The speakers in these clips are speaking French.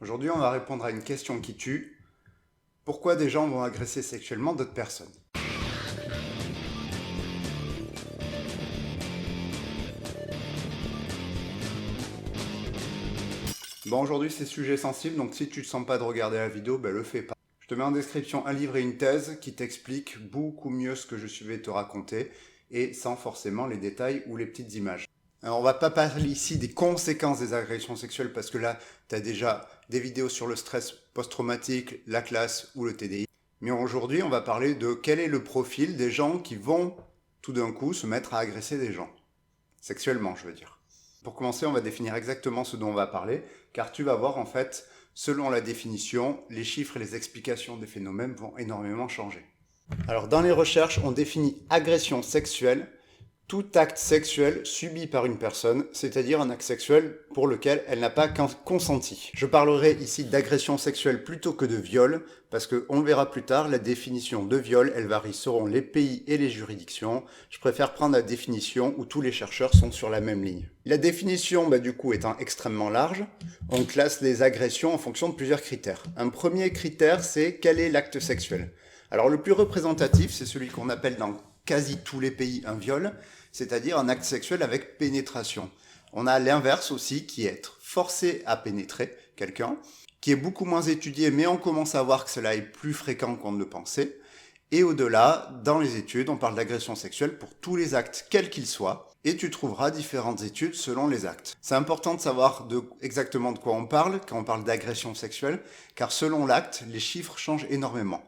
Aujourd'hui, on va répondre à une question qui tue. Pourquoi des gens vont agresser sexuellement d'autres personnes? Bon, aujourd'hui, c'est sujet sensible, donc si tu ne sens pas de regarder la vidéo, le fais pas. Je te mets en description un livre et une thèse qui t'expliquent beaucoup mieux ce que je vais te raconter, et sans forcément les détails ou les petites images. Alors, on va pas parler ici des conséquences des agressions sexuelles, parce que là, tu as déjà des vidéos sur le stress post-traumatique, la classe ou le TDI. Mais aujourd'hui, on va parler de quel est le profil des gens qui vont tout d'un coup se mettre à agresser des gens. Sexuellement, je veux dire. Pour commencer, on va définir exactement ce dont on va parler, car tu vas voir en fait, selon la définition, les chiffres et les explications des phénomènes vont énormément changer. Alors dans les recherches, on définit agression sexuelle tout acte sexuel subi par une personne, c'est-à-dire un acte sexuel pour lequel elle n'a pas consenti. Je parlerai ici d'agression sexuelle plutôt que de viol, parce qu'on le verra plus tard, la définition de viol, elle varie selon les pays et les juridictions. Je préfère prendre la définition où tous les chercheurs sont sur la même ligne. La définition, du coup, étant extrêmement large, on classe les agressions en fonction de plusieurs critères. Un premier critère, c'est quel est l'acte sexuel. Alors le plus représentatif, c'est celui qu'on appelle dans quasi tous les pays un viol, c'est-à-dire un acte sexuel avec pénétration. On a l'inverse aussi, qui est être forcé à pénétrer quelqu'un, qui est beaucoup moins étudié, mais on commence à voir que cela est plus fréquent qu'on ne le pensait. Et au-delà, dans les études, on parle d'agression sexuelle pour tous les actes, quels qu'ils soient, et tu trouveras différentes études selon les actes. C'est important de savoir exactement de quoi on parle quand on parle d'agression sexuelle, car selon l'acte, les chiffres changent énormément.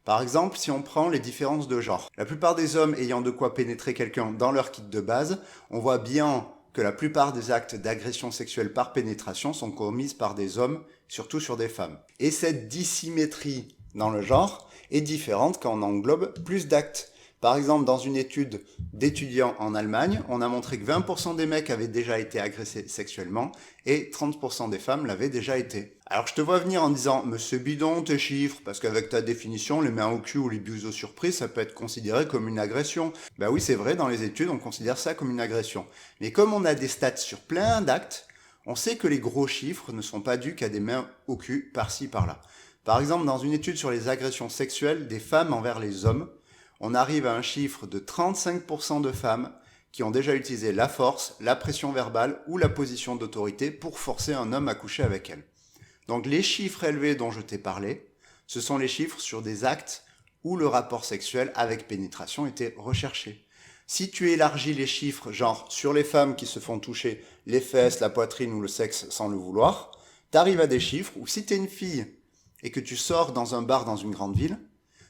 Par exemple, si on prend les différences de genre, la plupart des hommes ayant de quoi pénétrer quelqu'un dans leur kit de base, on voit bien que la plupart des actes d'agression sexuelle par pénétration sont commis par des hommes, surtout sur des femmes. Et cette dissymétrie dans le genre est différente quand on englobe plus d'actes. Par exemple, dans une étude d'étudiants en Allemagne, on a montré que 20% des mecs avaient déjà été agressés sexuellement et 30% des femmes l'avaient déjà été. Alors je te vois venir en disant « Monsieur Bidon, tes chiffres, parce qu'avec ta définition, les mains au cul ou les bises aux surprises, ça peut être considéré comme une agression. » Ben oui, c'est vrai, dans les études, on considère ça comme une agression. Mais comme on a des stats sur plein d'actes, on sait que les gros chiffres ne sont pas dus qu'à des mains au cul par-ci, par-là. Par exemple, dans une étude sur les agressions sexuelles des femmes envers les hommes, on arrive à un chiffre de 35% de femmes qui ont déjà utilisé la force, la pression verbale ou la position d'autorité pour forcer un homme à coucher avec elles. Donc les chiffres élevés dont je t'ai parlé, ce sont les chiffres sur des actes où le rapport sexuel avec pénétration était recherché. Si tu élargis les chiffres, genre sur les femmes qui se font toucher les fesses, la poitrine ou le sexe sans le vouloir, t'arrives à des chiffres où si t'es une fille et que tu sors dans un bar dans une grande ville,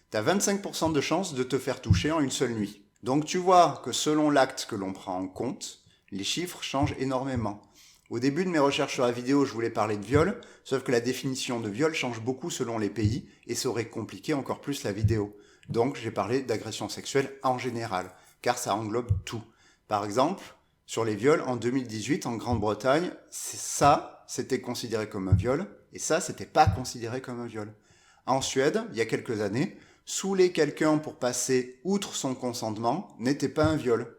t'as 25% de chances de te faire toucher en une seule nuit. Donc tu vois que selon l'acte que l'on prend en compte, les chiffres changent énormément. Au début de mes recherches sur la vidéo, je voulais parler de viol, sauf que la définition de viol change beaucoup selon les pays et ça aurait compliqué encore plus la vidéo. Donc j'ai parlé d'agression sexuelle en général, car ça englobe tout. Par exemple, sur les viols, en 2018, en Grande-Bretagne, ça, c'était considéré comme un viol, et ça, c'était pas considéré comme un viol. En Suède, il y a quelques années, saouler quelqu'un pour passer outre son consentement n'était pas un viol.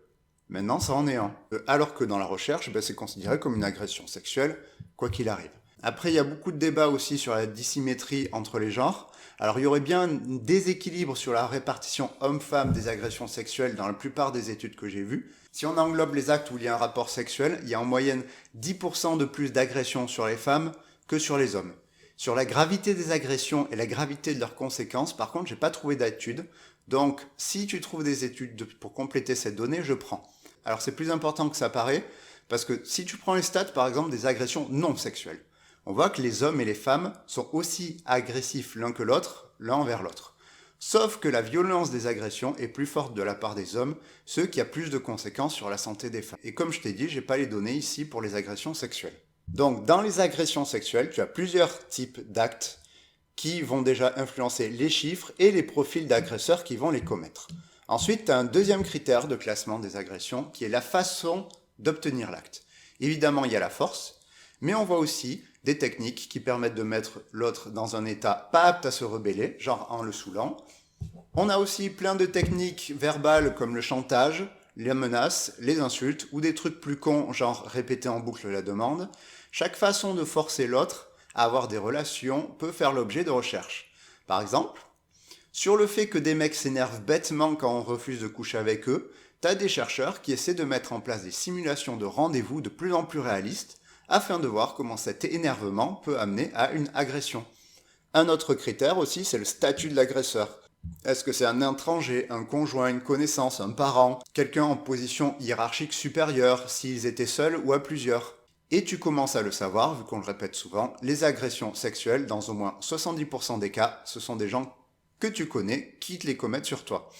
Maintenant, ça en est un. Alors que dans la recherche, c'est considéré comme une agression sexuelle, quoi qu'il arrive. Après, il y a beaucoup de débats aussi sur la dissymétrie entre les genres. Alors, il y aurait bien un déséquilibre sur la répartition homme-femme des agressions sexuelles dans la plupart des études que j'ai vues. Si on englobe les actes où il y a un rapport sexuel, il y a en moyenne 10% de plus d'agressions sur les femmes que sur les hommes. Sur la gravité des agressions et la gravité de leurs conséquences, par contre, j'ai pas trouvé d'études. Donc, si tu trouves des études pour compléter cette donnée, je prends. Alors, c'est plus important que ça paraît, parce que si tu prends les stats, par exemple, des agressions non sexuelles, on voit que les hommes et les femmes sont aussi agressifs l'un que l'autre, l'un envers l'autre. Sauf que la violence des agressions est plus forte de la part des hommes, ce qui a plus de conséquences sur la santé des femmes. Et comme je t'ai dit, j'ai pas les données ici pour les agressions sexuelles. Donc, dans les agressions sexuelles, tu as plusieurs types d'actes qui vont déjà influencer les chiffres et les profils d'agresseurs qui vont les commettre. Ensuite, tu as un deuxième critère de classement des agressions qui est la façon d'obtenir l'acte. Évidemment, il y a la force, mais on voit aussi des techniques qui permettent de mettre l'autre dans un état pas apte à se rebeller, genre en le saoulant. On a aussi plein de techniques verbales comme le chantage, les menaces, les insultes ou des trucs plus cons, genre répéter en boucle la demande. Chaque façon de forcer l'autre à avoir des relations peut faire l'objet de recherches. Par exemple, sur le fait que des mecs s'énervent bêtement quand on refuse de coucher avec eux, t'as des chercheurs qui essaient de mettre en place des simulations de rendez-vous de plus en plus réalistes afin de voir comment cet énervement peut amener à une agression. Un autre critère aussi, c'est le statut de l'agresseur. Est-ce que c'est un étranger, un conjoint, une connaissance, un parent, quelqu'un en position hiérarchique supérieure, s'ils étaient seuls ou à plusieurs? Et tu commences à le savoir, vu qu'on le répète souvent, les agressions sexuelles, dans au moins 70% des cas, ce sont des gens que tu connais qui te les commettent sur toi.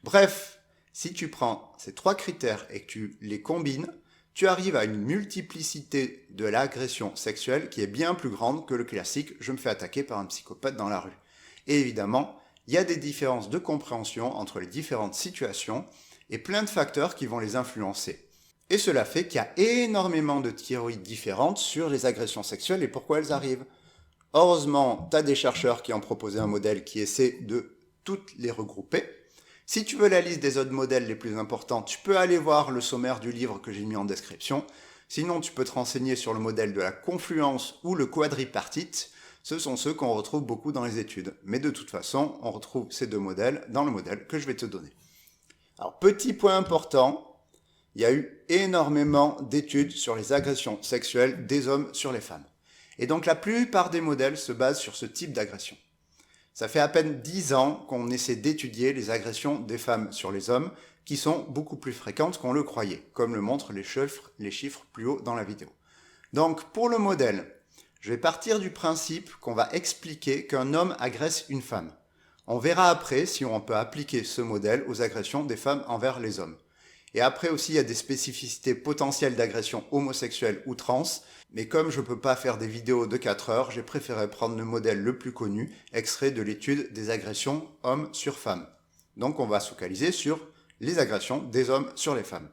Bref, si tu prends ces 3 critères et que tu les combines, tu arrives à une multiplicité de l'agression sexuelle qui est bien plus grande que le classique « je me fais attaquer par un psychopathe dans la rue ». Et évidemment, il y a des différences de compréhension entre les différentes situations et plein de facteurs qui vont les influencer. Et cela fait qu'il y a énormément de théories différentes sur les agressions sexuelles et pourquoi elles arrivent. Heureusement, tu as des chercheurs qui ont proposé un modèle qui essaie de toutes les regrouper. Si tu veux la liste des autres modèles les plus importants, tu peux aller voir le sommaire du livre que j'ai mis en description. Sinon, tu peux te renseigner sur le modèle de la confluence ou le quadripartite. Ce sont ceux qu'on retrouve beaucoup dans les études. Mais de toute façon, on retrouve ces 2 modèles dans le modèle que je vais te donner. Alors, petit point important, il y a eu énormément d'études sur les agressions sexuelles des hommes sur les femmes. Et donc la plupart des modèles se basent sur ce type d'agression. Ça fait à peine 10 ans qu'on essaie d'étudier les agressions des femmes sur les hommes, qui sont beaucoup plus fréquentes qu'on le croyait, comme le montrent les chiffres plus haut dans la vidéo. Donc pour le modèle, je vais partir du principe qu'on va expliquer qu'un homme agresse une femme. On verra après si on peut appliquer ce modèle aux agressions des femmes envers les hommes. Et après aussi, il y a des spécificités potentielles d'agression homosexuelle ou trans, mais comme je ne peux pas faire des vidéos de 4 heures, j'ai préféré prendre le modèle le plus connu, extrait de l'étude des agressions hommes sur femmes. Donc on va se focaliser sur les agressions des hommes sur les femmes.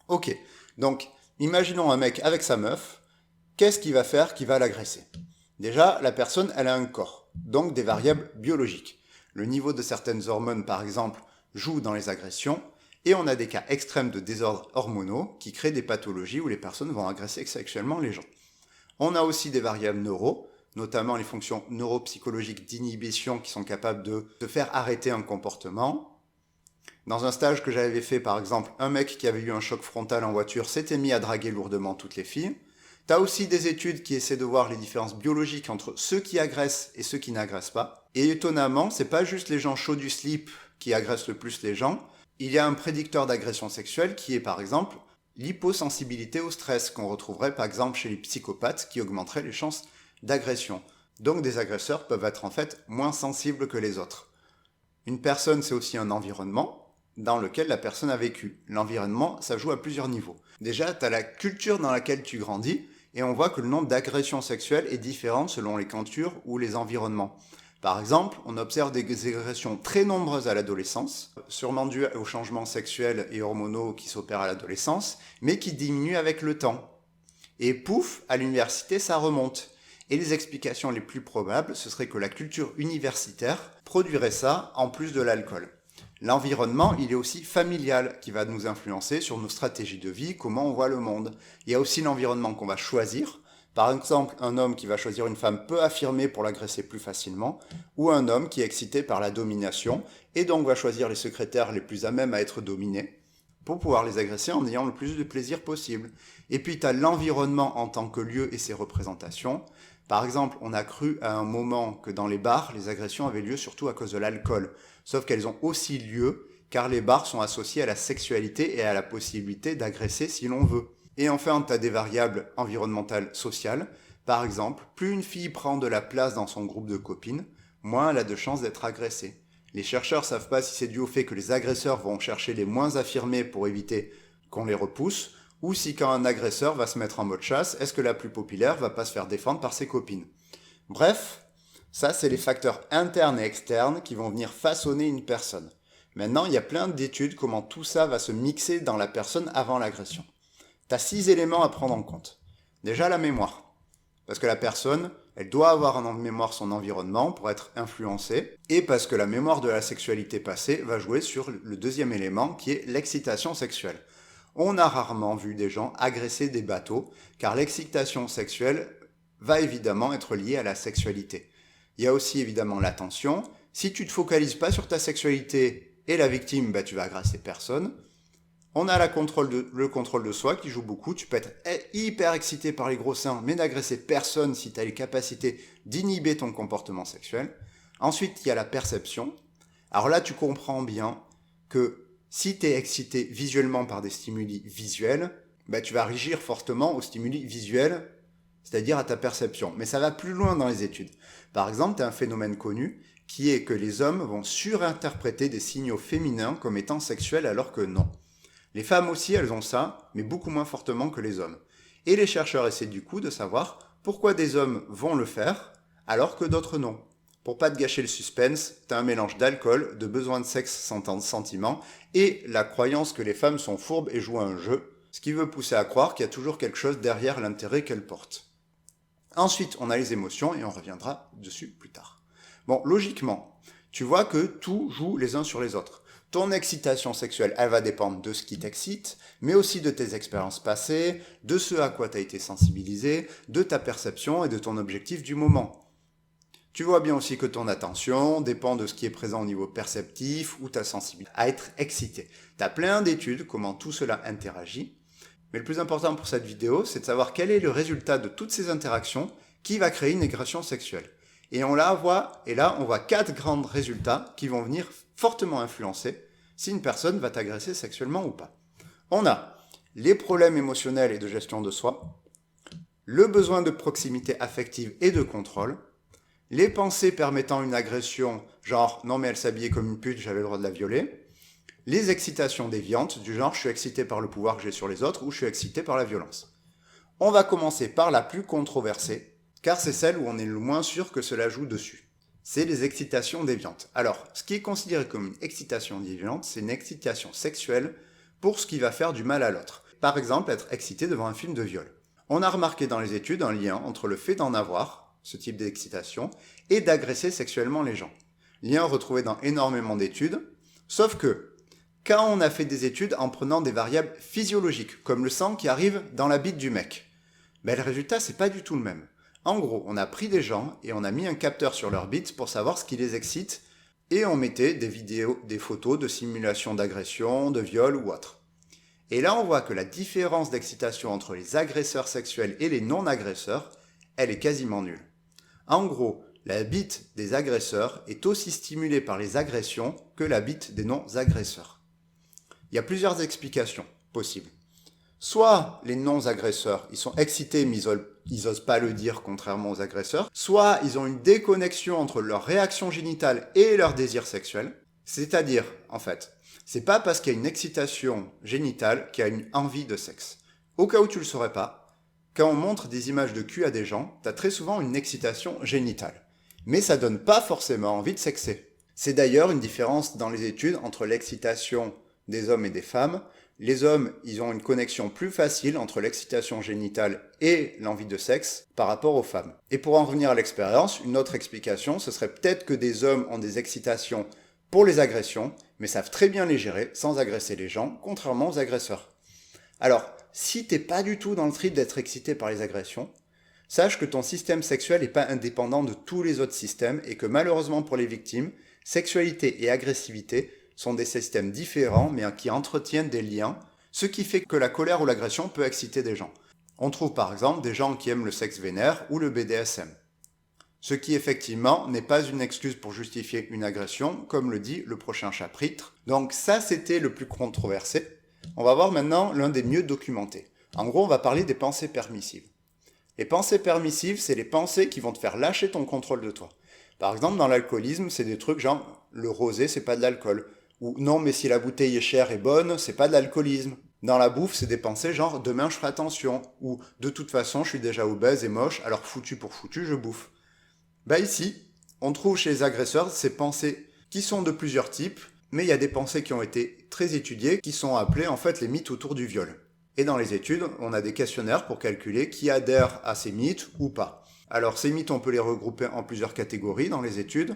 Ok, donc imaginons un mec avec sa meuf, qu'est-ce qu'il va faire qui va l'agresser? Déjà, la personne, elle a un corps, donc des variables biologiques. Le niveau de certaines hormones, par exemple, joue dans les agressions, et on a des cas extrêmes de désordres hormonaux qui créent des pathologies où les personnes vont agresser sexuellement les gens. On a aussi des variables neuro, notamment les fonctions neuropsychologiques d'inhibition qui sont capables de te faire arrêter un comportement. Dans un stage que j'avais fait, par exemple, un mec qui avait eu un choc frontal en voiture s'était mis à draguer lourdement toutes les filles. T'as aussi des études qui essaient de voir les différences biologiques entre ceux qui agressent et ceux qui n'agressent pas. Et étonnamment, c'est pas juste les gens chauds du slip qui agressent le plus les gens. Il y a un prédicteur d'agression sexuelle qui est par exemple l'hyposensibilité au stress qu'on retrouverait par exemple chez les psychopathes qui augmenterait les chances d'agression. Donc des agresseurs peuvent être en fait moins sensibles que les autres. Une personne, c'est aussi un environnement dans lequel la personne a vécu. L'environnement, ça joue à plusieurs niveaux. Déjà, tu as la culture dans laquelle tu grandis et on voit que le nombre d'agressions sexuelles est différent selon les cultures ou les environnements. Par exemple, on observe des agressions très nombreuses à l'adolescence, sûrement dues aux changements sexuels et hormonaux qui s'opèrent à l'adolescence, mais qui diminuent avec le temps. Et pouf, à l'université, ça remonte. Et les explications les plus probables, ce serait que la culture universitaire produirait ça en plus de l'alcool. L'environnement, il est aussi familial, qui va nous influencer sur nos stratégies de vie, comment on voit le monde. Il y a aussi l'environnement qu'on va choisir. Par exemple, un homme qui va choisir une femme peu affirmée pour l'agresser plus facilement, ou un homme qui est excité par la domination, et donc va choisir les secrétaires les plus à même à être dominés, pour pouvoir les agresser en ayant le plus de plaisir possible. Et puis tu as l'environnement en tant que lieu et ses représentations. Par exemple, on a cru à un moment que dans les bars, les agressions avaient lieu surtout à cause de l'alcool. Sauf qu'elles ont aussi lieu car les bars sont associés à la sexualité et à la possibilité d'agresser si l'on veut. Et enfin, tu as des variables environnementales sociales. Par exemple, plus une fille prend de la place dans son groupe de copines, moins elle a de chances d'être agressée. Les chercheurs savent pas si c'est dû au fait que les agresseurs vont chercher les moins affirmés pour éviter qu'on les repousse, ou si quand un agresseur va se mettre en mode chasse, est-ce que la plus populaire va pas se faire défendre par ses copines? Bref, ça c'est les facteurs internes et externes qui vont venir façonner une personne. Maintenant, il y a plein d'études comment tout ça va se mixer dans la personne avant l'agression. T'as 6 éléments à prendre en compte. Déjà la mémoire. Parce que la personne, elle doit avoir en mémoire son environnement pour être influencée. Et parce que la mémoire de la sexualité passée va jouer sur le deuxième élément qui est l'excitation sexuelle. On a rarement vu des gens agresser des bateaux car l'excitation sexuelle va évidemment être lié à la sexualité. Il y a aussi évidemment l'attention. Si tu ne te focalises pas sur ta sexualité et la victime, tu vas agresser personne. On a le contrôle de soi qui joue beaucoup. Tu peux être hyper excité par les gros seins, mais n'agresser personne si tu as les capacités d'inhiber ton comportement sexuel. Ensuite, il y a la perception. Alors là, tu comprends bien que si tu es excité visuellement par des stimuli visuels, tu vas régir fortement aux stimuli visuels, c'est-à-dire à ta perception. Mais ça va plus loin dans les études. Par exemple, tu as un phénomène connu qui est que les hommes vont surinterpréter des signaux féminins comme étant sexuels alors que non. Les femmes aussi, elles ont ça, mais beaucoup moins fortement que les hommes. Et les chercheurs essaient du coup de savoir pourquoi des hommes vont le faire alors que d'autres non. Pour pas te gâcher le suspense, t'as un mélange d'alcool, de besoin de sexe sans sentiment, et la croyance que les femmes sont fourbes et jouent à un jeu, ce qui veut pousser à croire qu'il y a toujours quelque chose derrière l'intérêt qu'elles portent. Ensuite, on a les émotions, et on reviendra dessus plus tard. Bon, logiquement, tu vois que tout joue les uns sur les autres. Ton excitation sexuelle, elle va dépendre de ce qui t'excite, mais aussi de tes expériences passées, de ce à quoi tu as été sensibilisé, de ta perception et de ton objectif du moment. Tu vois bien aussi que ton attention dépend de ce qui est présent au niveau perceptif ou ta sensibilité à être excité. Tu as plein d'études comment tout cela interagit, mais le plus important pour cette vidéo, c'est de savoir quel est le résultat de toutes ces interactions qui va créer une agression sexuelle. Et on voit 4 grands résultats qui vont venir fortement influencer si une personne va t'agresser sexuellement ou pas. On a les problèmes émotionnels et de gestion de soi, le besoin de proximité affective et de contrôle, les pensées permettant une agression, genre « non mais elle s'habillait comme une pute, j'avais le droit de la violer », les excitations déviantes, du genre « je suis excité par le pouvoir que j'ai sur les autres » ou « je suis excité par la violence ». On va commencer par la plus controversée, car c'est celle où on est le moins sûr que cela joue dessus. C'est les excitations déviantes. Alors, ce qui est considéré comme une excitation déviante, c'est une excitation sexuelle pour ce qui va faire du mal à l'autre. Par exemple, être excité devant un film de viol. On a remarqué dans les études un lien entre le fait d'en avoir, ce type d'excitation, et d'agresser sexuellement les gens. Lien retrouvé dans énormément d'études, sauf que, quand on a fait des études en prenant des variables physiologiques, comme le sang qui arrive dans la bite du mec, le résultat, c'est pas du tout le même. En gros, on a pris des gens et on a mis un capteur sur leur bite pour savoir ce qui les excite et on mettait des vidéos, des photos de simulation d'agression, de viol ou autre. Et là, on voit que la différence d'excitation entre les agresseurs sexuels et les non-agresseurs, elle est quasiment nulle. En gros, la bite des agresseurs est aussi stimulée par les agressions que la bite des non-agresseurs. Il y a plusieurs explications possibles. Soit les non-agresseurs, ils sont excités mais ils osent pas le dire contrairement aux agresseurs, soit ils ont une déconnexion entre leur réaction génitale et leur désir sexuel, c'est-à-dire, en fait, c'est pas parce qu'il y a une excitation génitale qu'il y a une envie de sexe. Au cas où tu le saurais pas, quand on montre des images de cul à des gens, t'as très souvent une excitation génitale. Mais ça donne pas forcément envie de sexer. C'est d'ailleurs une différence dans les études entre l'excitation des hommes et des femmes. Les hommes, ils ont une connexion plus facile entre l'excitation génitale et l'envie de sexe par rapport aux femmes. Et pour en revenir à l'expérience, une autre explication, ce serait peut-être que des hommes ont des excitations pour les agressions, mais savent très bien les gérer sans agresser les gens, contrairement aux agresseurs. Alors, si t'es pas du tout dans le trip d'être excité par les agressions, sache que ton système sexuel n'est pas indépendant de tous les autres systèmes et que malheureusement pour les victimes, sexualité et agressivité sont des systèmes différents mais qui entretiennent des liens, ce qui fait que la colère ou l'agression peut exciter des gens. On trouve par exemple des gens qui aiment le sexe vénère ou le BDSM. Ce qui effectivement n'est pas une excuse pour justifier une agression, comme le dit le prochain chapitre. Donc ça c'était le plus controversé. On va voir maintenant l'un des mieux documentés. En gros, on va parler des pensées permissives. Les pensées permissives, c'est les pensées qui vont te faire lâcher ton contrôle de toi. Par exemple, dans l'alcoolisme, c'est des trucs genre le rosé, c'est pas de l'alcool. Ou non, mais si la bouteille est chère et bonne, c'est pas de l'alcoolisme. Dans la bouffe, c'est des pensées genre demain je ferai attention. Ou de toute façon, je suis déjà obèse et moche, alors foutu pour foutu, je bouffe. Ici, on trouve chez les agresseurs ces pensées qui sont de plusieurs types, mais il y a des pensées qui ont été très étudiées, qui sont appelées en fait les mythes autour du viol. Et dans les études, on a des questionnaires pour calculer qui adhère à ces mythes ou pas. Alors ces mythes, on peut les regrouper en plusieurs catégories dans les études.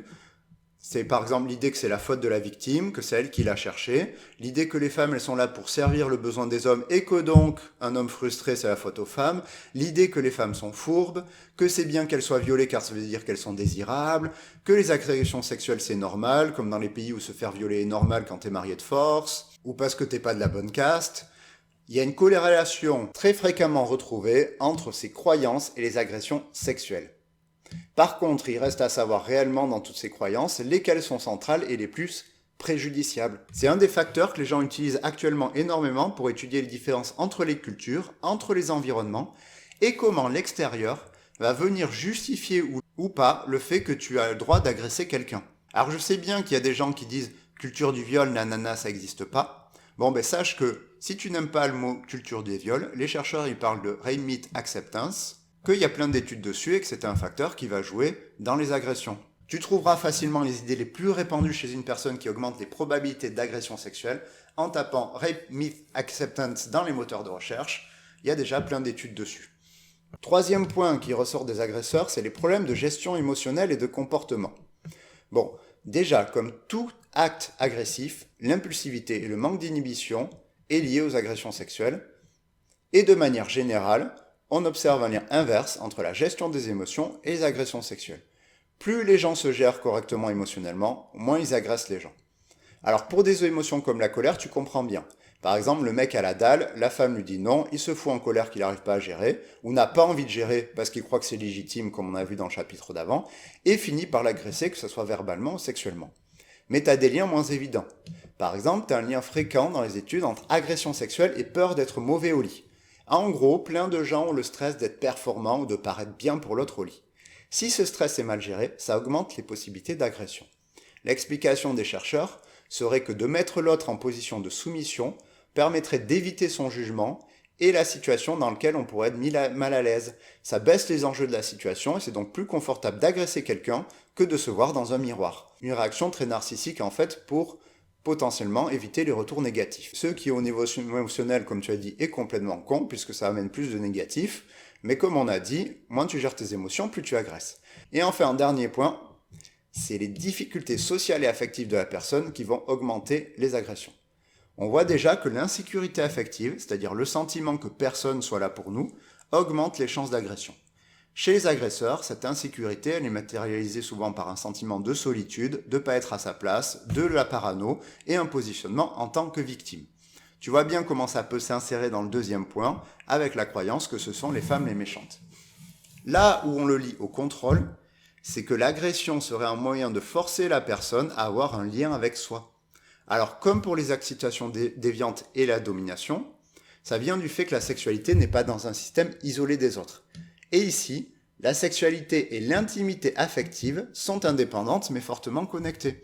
C'est par exemple l'idée que c'est la faute de la victime, que c'est elle qui l'a cherché, l'idée que les femmes elles sont là pour servir le besoin des hommes et que donc un homme frustré c'est la faute aux femmes, l'idée que les femmes sont fourbes, que c'est bien qu'elles soient violées car ça veut dire qu'elles sont désirables, que les agressions sexuelles c'est normal, comme dans les pays où se faire violer est normal quand t'es marié de force, ou parce que t'es pas de la bonne caste. Il y a une corrélation très fréquemment retrouvée entre ces croyances et les agressions sexuelles. Par contre, il reste à savoir réellement dans toutes ces croyances lesquelles sont centrales et les plus préjudiciables. C'est un des facteurs que les gens utilisent actuellement énormément pour étudier les différences entre les cultures, entre les environnements, et comment l'extérieur va venir justifier ou pas le fait que tu as le droit d'agresser quelqu'un. Alors je sais bien qu'il y a des gens qui disent culture du viol, nanana, ça n'existe pas. Bon ben sache que si tu n'aimes pas le mot culture du viol, les chercheurs ils parlent de rape meat acceptance, qu'il y a plein d'études dessus et que c'est un facteur qui va jouer dans les agressions. Tu trouveras facilement les idées les plus répandues chez une personne qui augmente les probabilités d'agression sexuelle en tapant Rape Myth Acceptance dans les moteurs de recherche. Il y a déjà plein d'études dessus. Troisième point qui ressort des agresseurs, c'est les problèmes de gestion émotionnelle et de comportement. Bon, déjà, comme tout acte agressif, l'impulsivité et le manque d'inhibition est lié aux agressions sexuelles. Et de manière générale, on observe un lien inverse entre la gestion des émotions et les agressions sexuelles. Plus les gens se gèrent correctement émotionnellement, moins ils agressent les gens. Alors pour des émotions comme la colère, tu comprends bien. Par exemple, le mec a la dalle, la femme lui dit non, il se fout en colère qu'il n'arrive pas à gérer, ou n'a pas envie de gérer parce qu'il croit que c'est légitime comme on a vu dans le chapitre d'avant, et finit par l'agresser, que ce soit verbalement ou sexuellement. Mais tu as des liens moins évidents. Par exemple, tu as un lien fréquent dans les études entre agression sexuelle et peur d'être mauvais au lit. En gros, plein de gens ont le stress d'être performant ou de paraître bien pour l'autre au lit. Si ce stress est mal géré, ça augmente les possibilités d'agression. L'explication des chercheurs serait que de mettre l'autre en position de soumission permettrait d'éviter son jugement et la situation dans laquelle on pourrait être mis mal à l'aise. Ça baisse les enjeux de la situation et c'est donc plus confortable d'agresser quelqu'un que de se voir dans un miroir. Une réaction très narcissique en fait pour potentiellement éviter les retours négatifs. Ceux qui au niveau émotionnel, comme tu as dit, est complètement con, puisque ça amène plus de négatifs, mais comme on a dit, moins tu gères tes émotions, plus tu agresses. Et enfin, un dernier point, c'est les difficultés sociales et affectives de la personne qui vont augmenter les agressions. On voit déjà que l'insécurité affective, c'est-à-dire le sentiment que personne soit là pour nous, augmente les chances d'agression. Chez les agresseurs, cette insécurité, elle est matérialisée souvent par un sentiment de solitude, de ne pas être à sa place, de la parano et un positionnement en tant que victime. Tu vois bien comment ça peut s'insérer dans le deuxième point, avec la croyance que ce sont les femmes les méchantes. Là où on le lit au contrôle, c'est que l'agression serait un moyen de forcer la personne à avoir un lien avec soi. Alors comme pour les excitations déviantes et la domination, ça vient du fait que la sexualité n'est pas dans un système isolé des autres. Et ici, la sexualité et l'intimité affective sont indépendantes mais fortement connectées.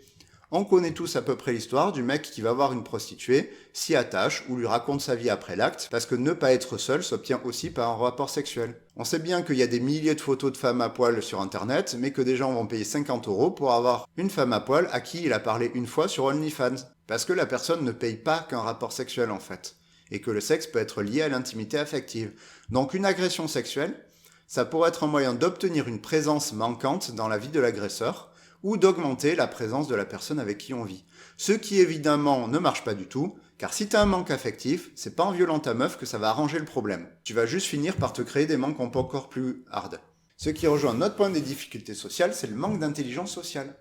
On connaît tous à peu près l'histoire du mec qui va voir une prostituée, s'y attache ou lui raconte sa vie après l'acte, parce que ne pas être seul s'obtient aussi par un rapport sexuel. On sait bien qu'il y a des milliers de photos de femmes à poil sur internet, mais que des gens vont payer 50 € pour avoir une femme à poil à qui il a parlé une fois sur OnlyFans. Parce que la personne ne paye pas qu'un rapport sexuel en fait. Et que le sexe peut être lié à l'intimité affective. Donc une agression sexuelle, ça pourrait être un moyen d'obtenir une présence manquante dans la vie de l'agresseur, ou d'augmenter la présence de la personne avec qui on vit. Ce qui évidemment ne marche pas du tout, car si tu as un manque affectif, c'est pas en violant ta meuf que ça va arranger le problème. Tu vas juste finir par te créer des manques encore plus hard. Ce qui rejoint notre point des difficultés sociales, c'est le manque d'intelligence sociale.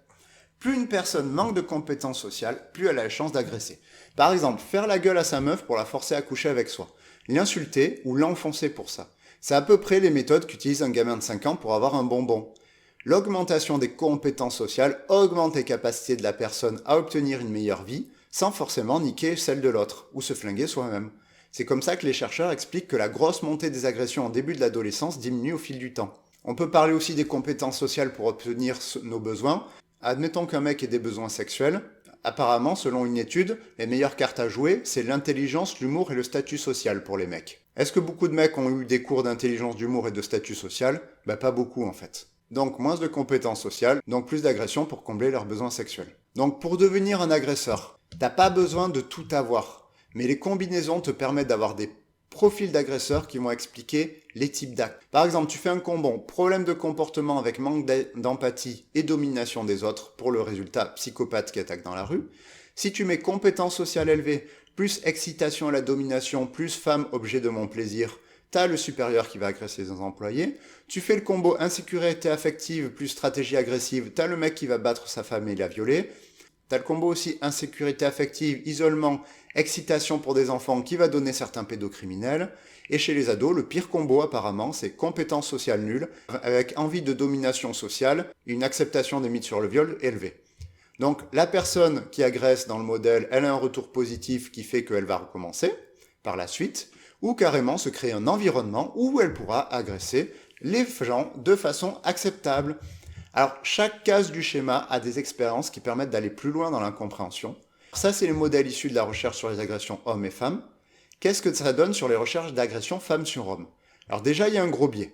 Plus une personne manque de compétences sociales, plus elle a la chance d'agresser. Par exemple, faire la gueule à sa meuf pour la forcer à coucher avec soi. L'insulter ou l'enfoncer pour ça. C'est à peu près les méthodes qu'utilise un gamin de 5 ans pour avoir un bonbon. L'augmentation des compétences sociales augmente les capacités de la personne à obtenir une meilleure vie, sans forcément niquer celle de l'autre, ou se flinguer soi-même. C'est comme ça que les chercheurs expliquent que la grosse montée des agressions en début de l'adolescence diminue au fil du temps. On peut parler aussi des compétences sociales pour obtenir nos besoins. Admettons qu'un mec ait des besoins sexuels. Apparemment, selon une étude, les meilleures cartes à jouer, c'est l'intelligence, l'humour et le statut social pour les mecs. Est-ce que beaucoup de mecs ont eu des cours d'intelligence, d'humour et de statut social ? Pas beaucoup en fait. Donc moins de compétences sociales, donc plus d'agressions pour combler leurs besoins sexuels. Donc pour devenir un agresseur, t'as pas besoin de tout avoir, mais les combinaisons te permettent d'avoir des profils d'agresseurs qui vont expliquer les types d'actes. Par exemple, tu fais un combo problème de comportement avec manque d'empathie et domination des autres pour le résultat psychopathe qui attaque dans la rue. Si tu mets compétences sociales élevées, plus excitation à la domination, plus femme objet de mon plaisir, t'as le supérieur qui va agresser ses employés. Tu fais le combo insécurité affective plus stratégie agressive, t'as le mec qui va battre sa femme et la violer. T'as le combo aussi insécurité affective, isolement, excitation pour des enfants qui va donner certains pédocriminels. Et chez les ados, le pire combo apparemment, c'est compétences sociales nulles, avec envie de domination sociale, une acceptation des mythes sur le viol élevée. Donc la personne qui agresse dans le modèle, elle a un retour positif qui fait qu'elle va recommencer par la suite, ou carrément se créer un environnement où elle pourra agresser les gens de façon acceptable. Alors, chaque case du schéma a des expériences qui permettent d'aller plus loin dans l'incompréhension. Ça, c'est les modèles issus de la recherche sur les agressions hommes et femmes. Qu'est-ce que ça donne sur les recherches d'agressions femmes sur hommes? Alors déjà, il y a un gros biais.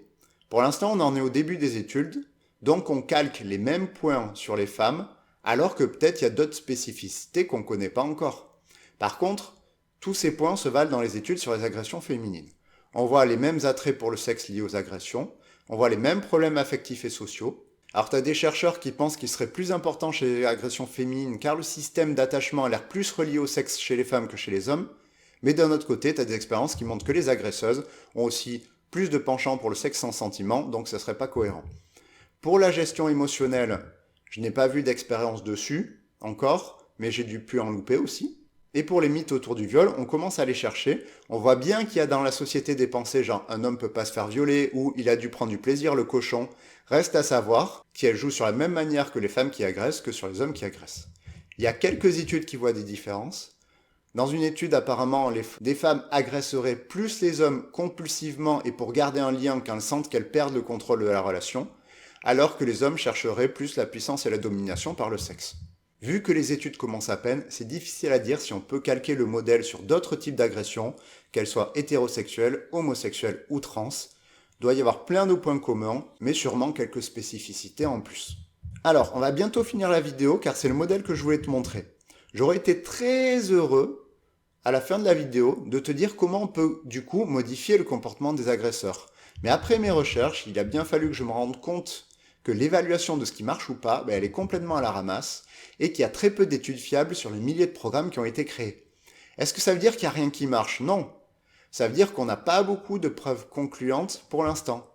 Pour l'instant, on en est au début des études, donc on calque les mêmes points sur les femmes, alors que peut-être il y a d'autres spécificités qu'on ne connaît pas encore. Par contre, tous ces points se valent dans les études sur les agressions féminines. On voit les mêmes attraits pour le sexe liés aux agressions, on voit les mêmes problèmes affectifs et sociaux. Alors tu as des chercheurs qui pensent qu'il serait plus important chez les agressions féminines car le système d'attachement a l'air plus relié au sexe chez les femmes que chez les hommes, mais d'un autre côté, tu as des expériences qui montrent que les agresseuses ont aussi plus de penchant pour le sexe sans sentiment, donc ça serait pas cohérent. Pour la gestion émotionnelle, je n'ai pas vu d'expérience dessus, encore, mais j'ai dû pu en louper aussi. Et pour les mythes autour du viol, on commence à les chercher. On voit bien qu'il y a dans la société des pensées genre un homme peut pas se faire violer ou il a dû prendre du plaisir le cochon. Reste à savoir qu'elles jouent sur la même manière que les femmes qui agressent que sur les hommes qui agressent. Il y a quelques études qui voient des différences. Dans une étude, apparemment, des femmes agresseraient plus les hommes compulsivement et pour garder un lien quand elles sentent qu'elles perdent le contrôle de la relation, alors que les hommes chercheraient plus la puissance et la domination par le sexe. Vu que les études commencent à peine, c'est difficile à dire si on peut calquer le modèle sur d'autres types d'agressions, qu'elles soient hétérosexuelles, homosexuelles ou trans. Il doit y avoir plein de points communs, mais sûrement quelques spécificités en plus. Alors, on va bientôt finir la vidéo car c'est le modèle que je voulais te montrer. J'aurais été très heureux, à la fin de la vidéo, de te dire comment on peut du coup modifier le comportement des agresseurs. Mais après mes recherches, il a bien fallu que je me rende compte que l'évaluation de ce qui marche ou pas, elle est complètement à la ramasse, et qu'il y a très peu d'études fiables sur les milliers de programmes qui ont été créés. Est-ce que ça veut dire qu'il n'y a rien qui marche? Non. Ça veut dire qu'on n'a pas beaucoup de preuves concluantes pour l'instant.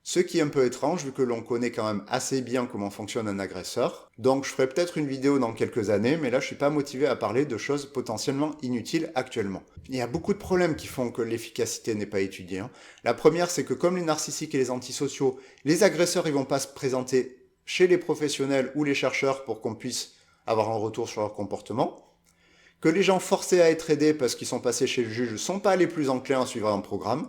Ce qui est un peu étrange vu que l'on connaît quand même assez bien comment fonctionne un agresseur. Donc je ferai peut-être une vidéo dans quelques années, mais là je suis pas motivé à parler de choses potentiellement inutiles actuellement. Il y a beaucoup de problèmes qui font que l'efficacité n'est pas étudiée. La première, c'est que comme les narcissiques et les antisociaux, les agresseurs ils vont pas se présenter chez les professionnels ou les chercheurs pour qu'on puisse avoir un retour sur leur comportement. Que les gens forcés à être aidés parce qu'ils sont passés chez le juge ne sont pas les plus enclins à suivre un programme.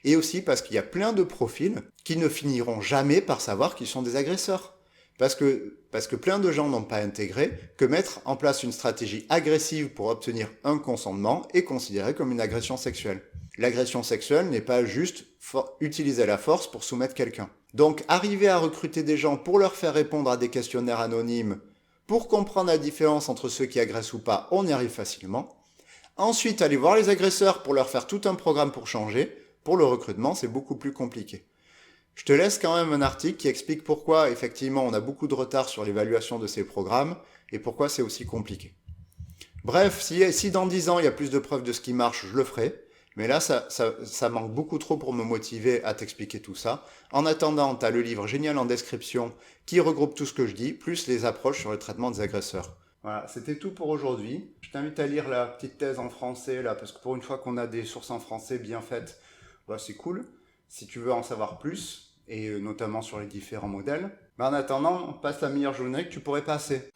Et aussi parce qu'il y a plein de profils qui ne finiront jamais par savoir qu'ils sont des agresseurs. Parce que plein de gens n'ont pas intégré que mettre en place une stratégie agressive pour obtenir un consentement est considéré comme une agression sexuelle. L'agression sexuelle n'est pas juste utiliser la force pour soumettre quelqu'un. Donc arriver à recruter des gens pour leur faire répondre à des questionnaires anonymes, pour comprendre la différence entre ceux qui agressent ou pas, on y arrive facilement. Ensuite, aller voir les agresseurs pour leur faire tout un programme pour changer. Pour le recrutement, c'est beaucoup plus compliqué. Je te laisse quand même un article qui explique pourquoi, effectivement, on a beaucoup de retard sur l'évaluation de ces programmes et pourquoi c'est aussi compliqué. Bref, si dans 10 ans, il y a plus de preuves de ce qui marche, je le ferai. Mais là, ça manque beaucoup trop pour me motiver à t'expliquer tout ça. En attendant, tu as le livre génial en description qui regroupe tout ce que je dis, plus les approches sur le traitement des agresseurs. Voilà, c'était tout pour aujourd'hui. Je t'invite à lire la petite thèse en français, là, parce que pour une fois qu'on a des sources en français bien faites, c'est cool. Si tu veux en savoir plus, et notamment sur les différents modèles. En attendant, passe la meilleure journée que tu pourrais passer.